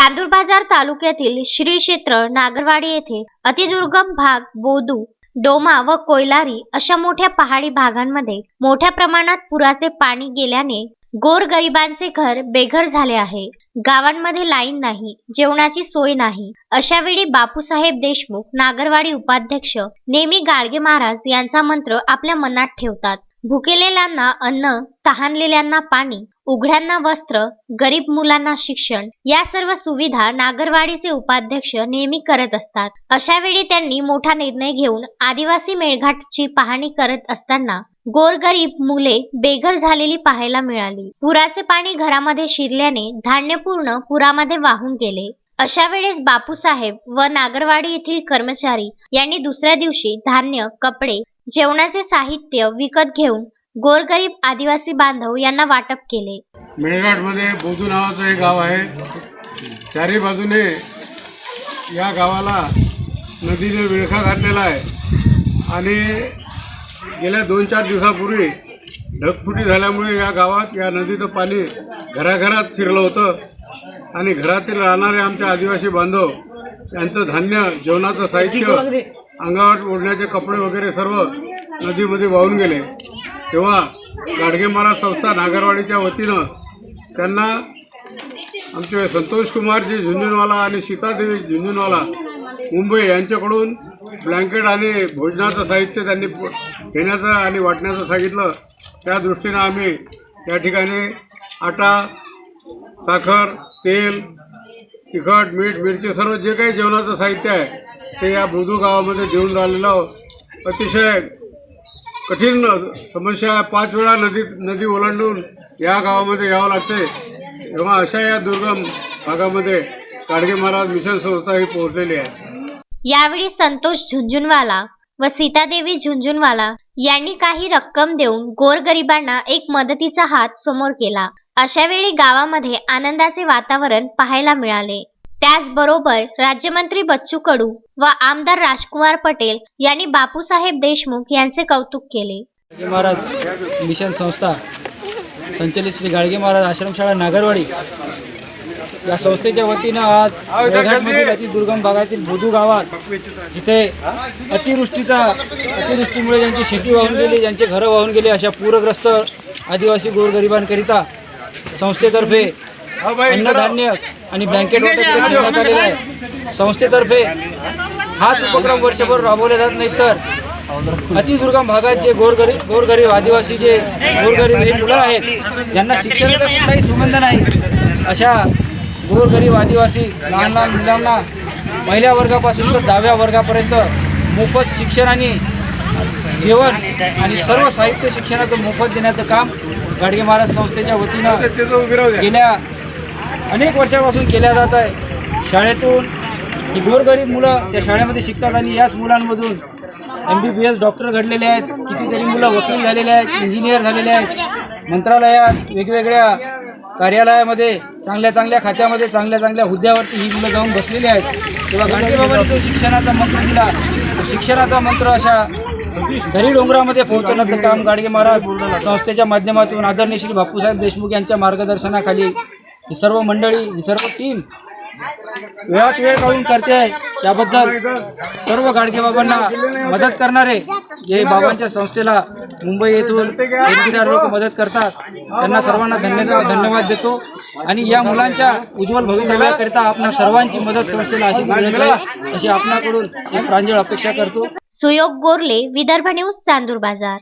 चांदूरबाजार तालुक्यातील श्री क्षेत्र नागरवाडी येथे अतिदुर्गम भाग बोदू, डोमा व कोयलारी अशा मोठ्या पहाडी भागांमध्ये मोठ्या प्रमाणात पुराचे पाणी गेल्याने गोरगरिबांचे घर बेघर झाले आहे। गावांमध्ये लाईन नाही, जेवणाची सोय नाही। अशा वेळी बापूसाहेब देशमुख नागरवाडी उपाध्यक्ष नेहमी गाडगे महाराज यांचा मंत्र आपल्या मनात ठेवतात। भुकेलेल्यांना अन्न, तहानलेल्यांना पाणी, उघड्यांना वस्त्र, गरीब मुलांना शिक्षण या सर्व सुविधा नागरवाडीचे उपाध्यक्ष नेहमी करत असतात। अशा वेळी त्यांनी मोठा निर्णय घेऊन आदिवासी मेळघाटची पाहणी करत असताना गोरगरीब मुले बेघर झालेली पाहायला मिळाली। पुराचे पाणी घरामध्ये शिरल्याने धान्य पूर्ण पुरामध्ये वाहून गेले। अशा वेळेस बापूसाहेब व नागरवाडी येथील कर्मचारी यांनी दुसऱ्या दिवशी धान्य, कपडे, जेवणाचे साहित्य विकत घेऊन गोरगरीब आदिवासी बांधव यांना वाटप केले। मेळघाटमध्ये बोदू नावाचं एक गाव आहे। चारी बाजूने या गावाला नदीने विळखा घातलेला आहे आणि गेल्या 2-4 दिवसापूर्वी ढगफुटी झाल्यामुळे या गावात या नदीचं पाणी घराघरात शिरलं होतं आणि घरातील राहणारे आमचे आदिवासी बांधव यांचं धान्य, जेवणाचं साहित्य, अंगावर ओढण्याचे कपडे वगैरे सर्व नदीमध्ये वाहून गेले। तेव्हा गाडगे महाराज संस्था नागरवाडीच्या वतीनं त्यांना आमचे संतोष कुमारजी झुंझुनवाला आणि सीतादेवी झुंझुनवाला मुंबई यांच्याकडून ब्लँकेट आणि भोजनाचं साहित्य त्यांनी घेण्याचं आणि वाटण्याचं सांगितलं। त्या दृष्टीनं आम्ही या ठिकाणी आटा, साखर, तेल, तिखट, मीठ, मिरची सर्व जे काही जेवणाचं साहित्य आहे ते या बोदू गावामध्ये देऊन राहिलेलं। अतिशय कठीण समस्या, 5 वेळा नदी ओलांडून या गावामध्ये यावं लागते। तेव्हा अशा या दुर्गम भागामध्ये गाडगे महाराज मिशन संस्था ही पोहोचलेली आहे। यावेळी संतोष झुंझुनवाला व सीतादेवी झुंझुनवाला यांनी काही रक्कम देऊन गोरगरिबांना एक मदतीचा हात समोर केला। अशा वेळी गावामध्ये आनंदाचे वातावरण पाहायला मिळाले। त्याचबरोबर राज्यमंत्री बच्चू कडू व आमदार राजकुमार पटेल यांनी बापूसाहेब देशमुख यांचे कौतुक केले। गाडगे महाराज मिशन संस्था संचलित श्री गाडगे महाराज आश्रमशाळा नागरवाडी या संस्थेच्या वतीनं आज मेळघाटमधील अतिदुर्गम भागातील बोदू गावात जिथे अतिवृष्टीमुळे ज्यांची शेती वाहून गेली, ज्यांचे घरं वाहून गेले अशा पूरग्रस्त आदिवासी गोरगरिबांकरिता संस्थेतर्फे अन्नधान्य आणि ब्लँकेट वाटप करण्यात आलेलं आहे। संस्थेतर्फे हाच उपक्रम वर्षभर राबवले जात नाही तर अतिदुर्गम भागात जे गोरगरीब आदिवासी गोरगरीब हे मुलं आहेत ज्यांना शिक्षणाचा कुठलाही संबंध नाही अशा गोरगरीब आदिवासी लहान मुलांना पहिल्या वर्गापासून तर 10व्या वर्गापर्यंत मोफत शिक्षण आणि जेवण आणि सर्व साहित्य शिक्षणाचं मोफत देण्याचं काम गाडगे महाराज संस्थेच्या वतीनं गेल्या अनेक वर्षापासून केल्या जात आहे। शाळेतून ही गोरगरीब मुलं त्या शाळेमध्ये शिकतात आणि याच मुलांमधून MBBS डॉक्टर घडलेले आहेत, कितीतरी मुलं वकील झालेले आहेत, इंजिनियर झालेले आहेत, मंत्रालयात वेगवेगळ्या कार्यालयामध्ये चांगल्या खात्यामध्ये चांगल्या हुद्द्यावरती ही मुलं जाऊन बसलेली आहेत। तेव्हा गाडगे बाबांनी जो शिक्षणाचा मंत्र दिला, शिक्षणाचा मंत्र अशा दरी डोंगरामध्ये पोहोचवण्याचं काम गाडगे महाराज संस्थेच्या माध्यमातून आदरणीय श्री बापूसाहेब देशमुख यांच्या मार्गदर्शनाखाली ही सर्व मंडळी, ही सर्व टीम वेळात वेळ काढून करते आहे। त्याबद्दल सर्व गाडगे बाबांना मदत करणारे जे बाबांच्या संस्थेला मुंबई येथून लोक मदत करतात त्यांना सर्वांना धन्यवाद देतो आणि या मुलांच्या उज्ज्वल भवितव्याकरिता आपल्या सर्वांची मदत संस्थेला अशी मिळत राहील अशी आपल्याकडून एक प्रांजळ अपेक्षा करतो। सुयोग गोरले, विदर्भ न्यूज, चांदूरबाजार।